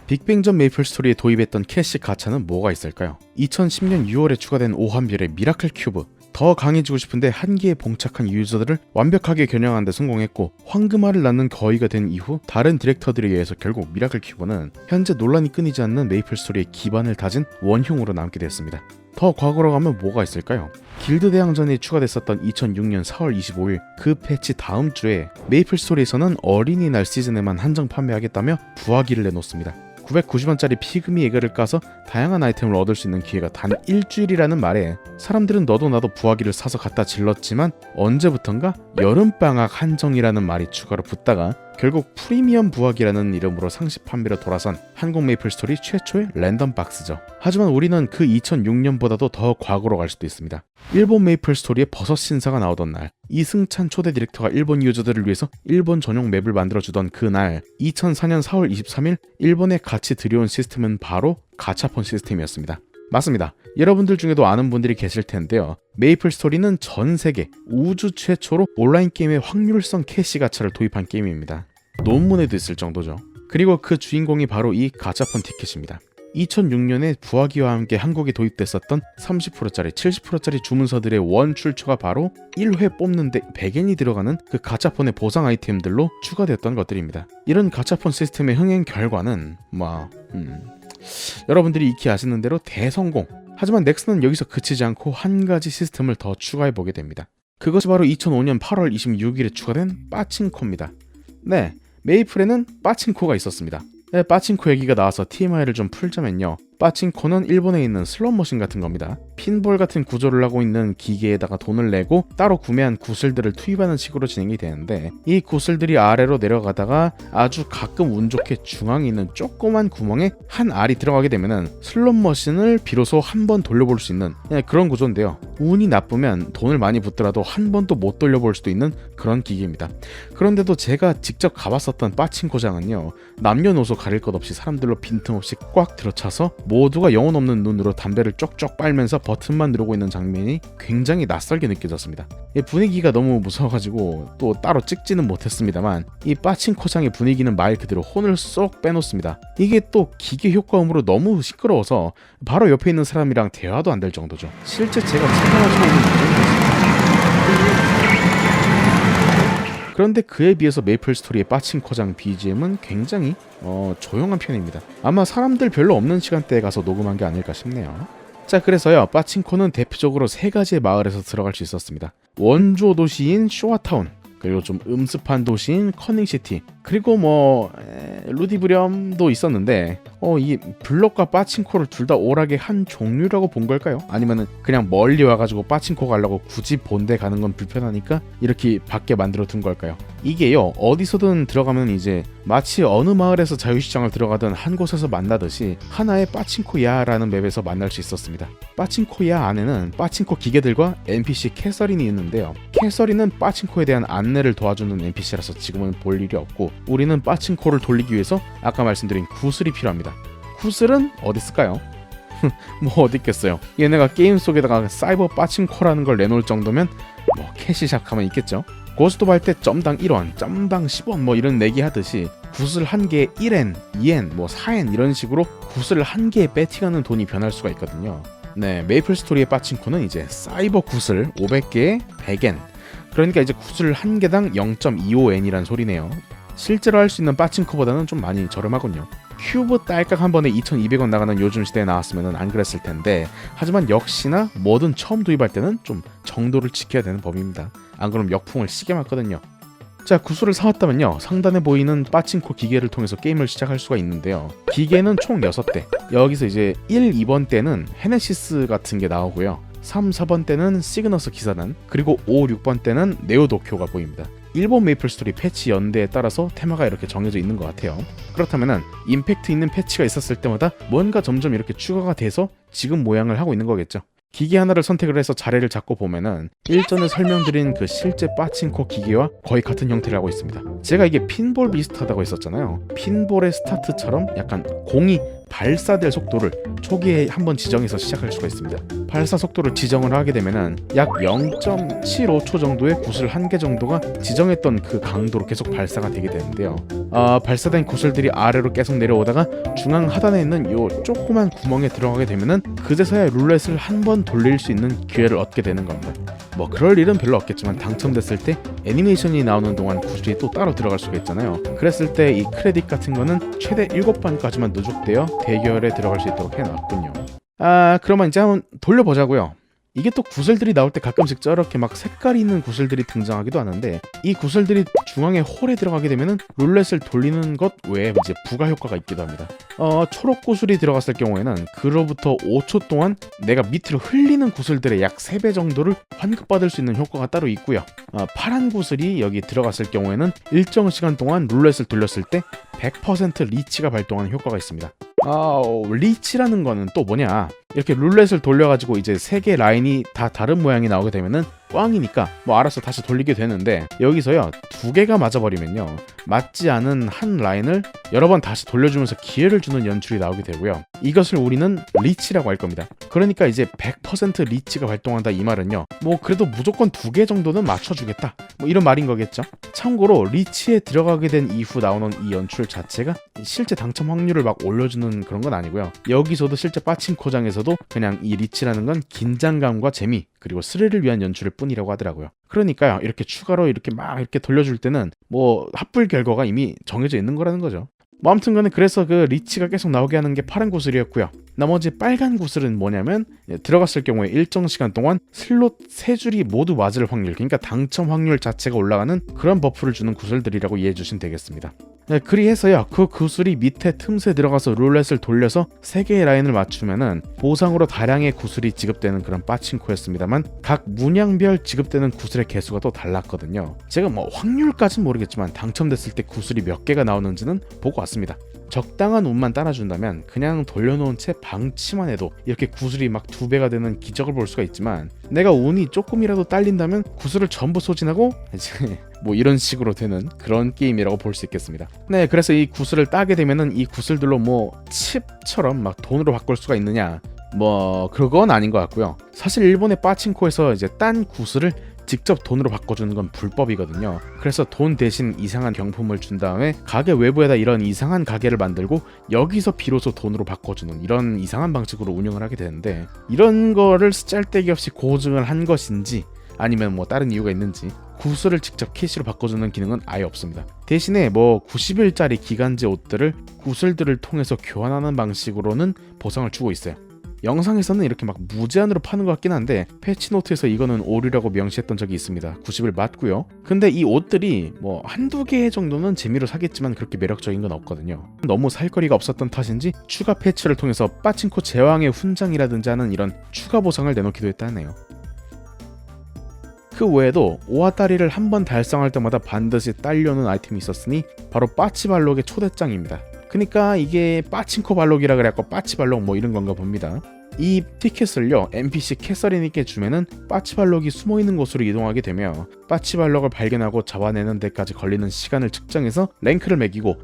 빅뱅 전 메이플 스토리에 도입했던 캐시 가차는 뭐가 있을까요? 2010년 6월에 추가된 오한별의 미라클 큐브. 더 강해지고 싶은데 한계에 봉착한 유저들을 완벽하게 겨냥하는 데 성공했고, 황금알을 낳는 거위가 된 이후 다른 디렉터들에 의해서 결국 미라클 큐브는 현재 논란이 끊이지 않는 메이플 스토리의 기반을 다진 원흉으로 남게 됐습니다. 더 과거로 가면 뭐가 있을까요? 길드 대항전에 추가됐었던 2006년 4월 25일 그 패치 다음 주에 메이플 스토리에서는 어린이날 시즌에만 한정 판매하겠다며 부하기를 내놓습니다. 990원짜리 피그미 에그를 까서 다양한 아이템을 얻을 수 있는 기회가 단 일주일이라는 말에 사람들은 너도 나도 부하기를 사서 갖다 질렀지만, 언제부턴가 여름방학 한정이라는 말이 추가로 붙다가 결국 프리미엄 부하기라는 이름으로 상시 판매로 돌아선 한국 메이플 스토리 최초의 랜덤 박스죠. 하지만 우리는 그 2006년보다도 더 과거로 갈 수도 있습니다. 일본 메이플 스토리에 버섯 신사가 나오던 날, 이승찬 초대 디렉터가 일본 유저들을 위해서 일본 전용 맵을 만들어주던 그날, 2004년 4월 23일 일본에 같이 들여온 시스템은 바로 가차폰 시스템이었습니다. 맞습니다. 여러분들 중에도 아는 분들이 계실 텐데요. 메이플 스토리는 전 세계 우주 최초로 온라인 게임의 확률성 캐시 가차를 도입한 게임입니다. 논문에도 있을 정도죠. 그리고 그 주인공이 바로 이 가차폰 티켓입니다. 2006년에 부하기와 함께 한국에 도입됐었던 30%짜리, 70%짜리 주문서들의 원 출처가 바로 1회 뽑는데 100엔이 들어가는 그 가차폰의 보상 아이템들로 추가되었던 것들입니다. 이런 가차폰 시스템의 흥행 결과는 여러분들이 익히 아시는 대로 대성공. 하지만 넥슨은 여기서 그치지 않고 한 가지 시스템을 더 추가해보게 됩니다. 그것이 바로 2005년 8월 26일에 추가된 빠칭코입니다. 네, 메이플에는 빠칭코가 있었습니다. 네, 빠칭코 얘기가 나와서 TMI를 좀 풀자면요, 빠칭코는 일본에 있는 슬롯머신 같은 겁니다. 핀볼 같은 구조를 하고 있는 기계에다가 돈을 내고 따로 구매한 구슬들을 투입하는 식으로 진행이 되는데, 이 구슬들이 아래로 내려가다가 아주 가끔 운 좋게 중앙에 있는 조그만 구멍에 한 알이 들어가게 되면은 슬롯머신을 비로소 한 번 돌려볼 수 있는 그런 구조인데요. 운이 나쁘면 돈을 많이 붓더라도 한 번도 못 돌려볼 수도 있는 그런 기계입니다. 그런데도 제가 직접 가봤었던 빠칭코장은요, 남녀노소 가릴 것 없이 사람들로 빈틈없이 꽉 들어차서 모두가 영혼 없는 눈으로 담배를 쪽쪽 빨면서 버튼만 누르고 있는 장면이 굉장히 낯설게 느껴졌습니다. 분위기가 너무 무서워가지고 또 따로 찍지는 못했습니다만, 이 빠칭코장의 분위기는 말 그대로 혼을 쏙 빼놓습니다. 이게 또 기계 효과음으로 너무 시끄러워서 바로 옆에 있는 사람이랑 대화도 안 될 정도죠. 실제 제가 촬영하고 있는 정도였습니다. 그런데 그에 비해서 메이플 스토리의 빠칭코장 BGM은 굉장히 조용한 편입니다. 아마 사람들 별로 없는 시간대에 가서 녹음한 게 아닐까 싶네요. 자, 그래서요, 빠칭코는 대표적으로 세 가지의 마을에서 들어갈 수 있었습니다. 원조 도시인 쇼아타운, 그리고 좀 음습한 도시인 커닝시티, 그리고 루디브렴도 있었는데, 이 블럭과 빠칭코를 둘 다 오락의 한 종류라고 본 걸까요? 아니면은 그냥 멀리 와가지고 빠칭코 가려고 굳이 본데 가는 건 불편하니까 이렇게 밖에 만들어 둔 걸까요? 이게요, 어디서든 들어가면 이제 마치 어느 마을에서 자유시장을 들어가든 한 곳에서 만나듯이 하나의 빠칭코야라는 맵에서 만날 수 있었습니다. 빠칭코야 안에는 빠칭코 기계들과 NPC 캐서린이 있는데요. 캐서린은 빠칭코에 대한 안내를 도와주는 NPC라서 지금은 볼 일이 없고, 우리는 빠칭코를 돌리기 위해서 아까 말씀드린 구슬이 필요합니다. 구슬은 어디 있을까요? 뭐 어디 있겠어요. 얘네가 게임 속에다가 사이버 빠칭코라는 걸 내놓을 정도면 캐시샵 가면 있겠죠. 고스톱 할 때 점당 1원, 점당 10원 이런 내기 하듯이 구슬 한 개에 1엔, 2엔, 4엔 이런 식으로 구슬 한 개에 배팅하는 돈이 변할 수가 있거든요. 네, 메이플 스토리의 빠칭코는 이제 사이버 구슬 500개에 100엔, 그러니까 이제 구슬 한 개당 0.25엔이란 소리네요. 실제로 할 수 있는 빠칭코보다는 좀 많이 저렴하군요. 큐브 딸깍 한 번에 2,200원 나가는 요즘 시대에 나왔으면 안 그랬을 텐데, 하지만 역시나 뭐든 처음 도입할 때는 좀 정도를 지켜야 되는 법입니다. 안 그러면 역풍을 시게 맞거든요. 자, 구슬을 사왔다면요, 상단에 보이는 빠칭코 기계를 통해서 게임을 시작할 수가 있는데요. 기계는 총 6대. 여기서 이제 1, 2번 때는 헤네시스 같은 게 나오고요, 3, 4번 때는 시그너스 기사단, 그리고 5, 6번 때는 네오도쿄가 보입니다. 일본 메이플 스토리 패치 연대에 따라서 테마가 이렇게 정해져 있는 것 같아요. 그렇다면은 임팩트 있는 패치가 있었을 때마다 뭔가 점점 이렇게 추가가 돼서 지금 모양을 하고 있는 거겠죠. 기계 하나를 선택을 해서 자리를 잡고 보면은 일전에 설명드린 그 실제 빠칭코 기계와 거의 같은 형태를 하고 있습니다. 제가 이게 핀볼 비슷하다고 했었잖아요. 핀볼의 스타트처럼 약간 공이 발사될 속도를 초기에 한번 지정해서 시작할 수가 있습니다. 발사 속도를 지정을 하게 되면은 약 0.75초 정도의 구슬 한 개 정도가 지정했던 그 강도로 계속 발사가 되게 되는데요. 발사된 구슬들이 아래로 계속 내려오다가 중앙 하단에 있는 요 조그만 구멍에 들어가게 되면은 그제서야 룰렛을 한 번 돌릴 수 있는 기회를 얻게 되는 겁니다. 뭐 그럴 일은 별로 없겠지만 당첨됐을 때 애니메이션이 나오는 동안 구슬이 또 따로 들어갈 수가 있잖아요. 그랬을 때 이 크레딧 같은 거는 최대 7번까지만 누적되어 대결에 들어갈 수 있도록 해놨군요. 그러면 이제 한번 돌려보자고요. 이게 또 구슬들이 나올 때 가끔씩 저렇게 막 색깔이 있는 구슬들이 등장하기도 하는데, 이 구슬들이 중앙에 홀에 들어가게 되면은 룰렛을 돌리는 것 외에 이제 부가 효과가 있기도 합니다. 초록 구슬이 들어갔을 경우에는 그로부터 5초 동안 내가 밑으로 흘리는 구슬들의 약 3배 정도를 환급받을 수 있는 효과가 따로 있고요. 파란 구슬이 여기 들어갔을 경우에는 일정 시간 동안 룰렛을 돌렸을 때 100% 리치가 발동하는 효과가 있습니다. 리치라는 거는 또 뭐냐, 이렇게 룰렛을 돌려가지고 이제 3개 라인이 다 다른 모양이 나오게 되면은 꽝이니까 뭐 알아서 다시 돌리게 되는데, 여기서요 2개가 맞아버리면요 맞지 않은 한 라인을 여러 번 다시 돌려주면서 기회를 주는 연출이 나오게 되고요. 이것을 우리는 리치라고 할 겁니다. 그러니까 이제 100% 리치가 발동한다 이 말은요, 뭐 그래도 무조건 2개 정도는 맞춰주겠다 뭐 이런 말인 거겠죠. 참고로 리치에 들어가게 된 이후 나오는 이 연출 자체가 실제 당첨 확률을 막 올려주는 그런 건 아니고요. 여기서도 실제 빠친코장에서도 그냥 이 리치라는 건 긴장감과 재미 그리고 스릴을 위한 연출일 뿐이라고 하더라고요. 그러니까요, 이렇게 추가로 이렇게 막 이렇게 돌려줄 때는 뭐 합불 결과가 이미 정해져 있는 거라는 거죠. 뭐 아무튼 간에 그래서 그 리치가 계속 나오게 하는 게 파란 구슬이었고요. 나머지 빨간 구슬은 뭐냐면, 들어갔을 경우에 일정 시간 동안 슬롯 3줄이 모두 맞을 확률, 그러니까 당첨 확률 자체가 올라가는 그런 버프를 주는 구슬들이라고 이해해 주시면 되겠습니다. 그리해서요 그 구슬이 밑에 틈새 들어가서 룰렛을 돌려서 3개의 라인을 맞추면은 보상으로 다량의 구슬이 지급되는 그런 빠친코였습니다만, 각 문양별 지급되는 구슬의 개수가 또 달랐거든요. 제가 뭐 확률까진 모르겠지만 당첨됐을 때 구슬이 몇 개가 나오는지는 보고 왔습니다. 적당한 운만 따라준다면 그냥 돌려놓은 채 방치만 해도 이렇게 구슬이 막 2배가 되는 기적을 볼 수가 있지만, 내가 운이 조금이라도 딸린다면 구슬을 전부 소진하고 이제 뭐 이런 식으로 되는 그런 게임이라고 볼 수 있겠습니다. 네, 그래서 이 구슬을 따게 되면은 이 구슬들로 뭐 칩처럼 막 돈으로 바꿀 수가 있느냐, 뭐 그건 아닌 것 같고요. 사실 일본의 빠친코에서 이제 딴 구슬을 직접 돈으로 바꿔주는 건 불법이거든요. 그래서 돈 대신 이상한 경품을 준 다음에 가게 외부에다 이런 이상한 가게를 만들고 여기서 비로소 돈으로 바꿔주는 이런 이상한 방식으로 운영을 하게 되는데, 이런 거를 쓰잘데기 없이 고증을 한 것인지 아니면 뭐 다른 이유가 있는지 구슬을 직접 캐시로 바꿔주는 기능은 아예 없습니다. 대신에 뭐 90일짜리 기간제 옷들을 구슬들을 통해서 교환하는 방식으로는 보상을 주고 있어요. 영상에서는 이렇게 막 무제한으로 파는 것 같긴 한데, 패치노트에서 이거는 오류라고 명시했던 적이 있습니다. 90일 맞고요. 근데 이 옷들이 뭐 한두 개 정도는 재미로 사겠지만 그렇게 매력적인 건 없거든요. 너무 살 거리가 없었던 탓인지 추가 패치를 통해서 빠친코 제왕의 훈장이라든지 하는 이런 추가 보상을 내놓기도 했다네요. 그 외에도 오아다리를 한 번 달성할 때마다 반드시 딸려오는 아이템이 있었으니 바로 빠치발록의 초대장입니다. 그러니까 이게 빠친코 발록이라 그래갖고 빠치발록 뭐 이런 건가 봅니다. 이 티켓을요 NPC 캐서린에게 주면은 빠치발록이 숨어있는 곳으로 이동하게 되며, 빠치발록을 발견하고 잡아내는 데까지 걸리는 시간을 측정해서 랭크를 매기고,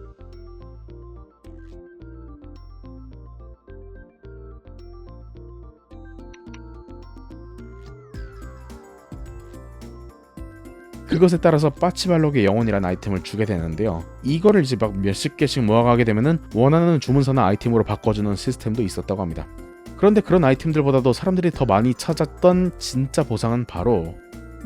그것에 따라서 빠치발록의 영혼이라는 아이템을 주게 되는데요. 이거를 이제 막 몇십 개씩 모아가게 되면은 원하는 주문서나 아이템으로 바꿔주는 시스템도 있었다고 합니다. 그런데 그런 아이템들보다도 사람들이 더 많이 찾았던 진짜 보상은 바로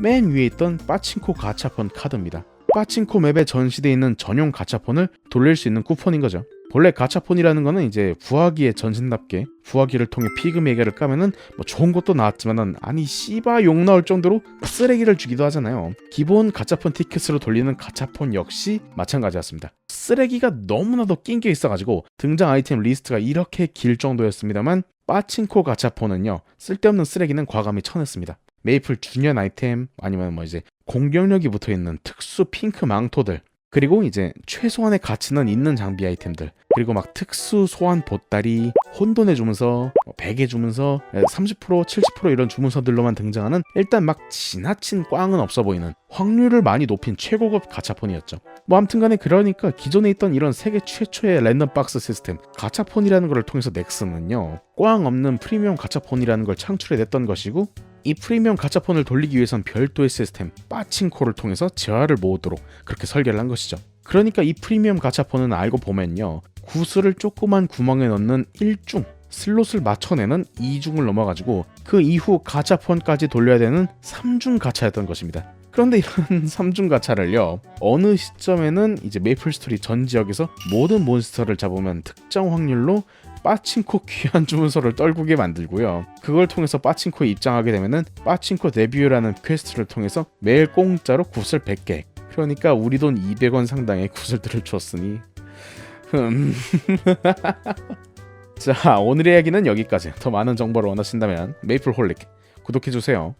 맨 위에 있던 빠친코 가차폰 카드입니다. 빠친코 맵에 전시되어 있는 전용 가차폰을 돌릴 수 있는 쿠폰인 거죠. 본래 가차폰이라는 거는 이제 부화기의 전신답게 부화기를 통해 피그 매개를 까면은 뭐 좋은 것도 나왔지만은, 아니 씨바 욕 나올 정도로 쓰레기를 주기도 하잖아요. 기본 가차폰 티켓으로 돌리는 가차폰 역시 마찬가지였습니다. 쓰레기가 너무나도 낑겨 있어가지고 등장 아이템 리스트가 이렇게 길 정도였습니다만, 빠친코 가차폰은요 쓸데없는 쓰레기는 과감히 쳐냈습니다. 메이플 주년 아이템, 아니면 뭐 이제 공격력이 붙어있는 특수 핑크 망토들, 그리고 이제 최소한의 가치는 있는 장비 아이템들, 그리고 막 특수 소환 보따리, 혼돈의 주문서, 베개 주문서, 30% 70% 이런 주문서들로만 등장하는 일단 막 지나친 꽝은 없어 보이는 확률을 많이 높인 최고급 가차폰이었죠. 뭐 아무튼간에 그러니까 기존에 있던 이런 세계 최초의 랜덤 박스 시스템 가차폰이라는 걸 통해서 넥슨은요, 꽝 없는 프리미엄 가차폰이라는 걸 창출해냈던 것이고, 이 프리미엄 가차폰을 돌리기 위해선 별도의 시스템 빠칭코를 통해서 재화를 모으도록 그렇게 설계를 한 것이죠. 그러니까 이 프리미엄 가차폰은 알고 보면요, 구슬을 조그만 구멍에 넣는 1중, 슬롯을 맞춰내는 2중을 넘어가지고 그 이후 가차폰까지 돌려야 되는 3중 가차였던 것입니다. 그런데 이런 3중 가차를요, 어느 시점에는 이제 메이플 스토리 전 지역에서 모든 몬스터를 잡으면 특정 확률로 빠칭코 귀한 주문서를 떨구게 만들고요. 그걸 통해서 빠칭코에 입장하게 되면은 빠칭코 데뷔라는 퀘스트를 통해서 매일 공짜로 구슬 100개, 그러니까 우리 돈 200원 상당의 구슬들을 줬으니 자, 오늘의 이야기는 여기까지. 더 많은 정보를 원하신다면 메이플홀릭 구독해주세요.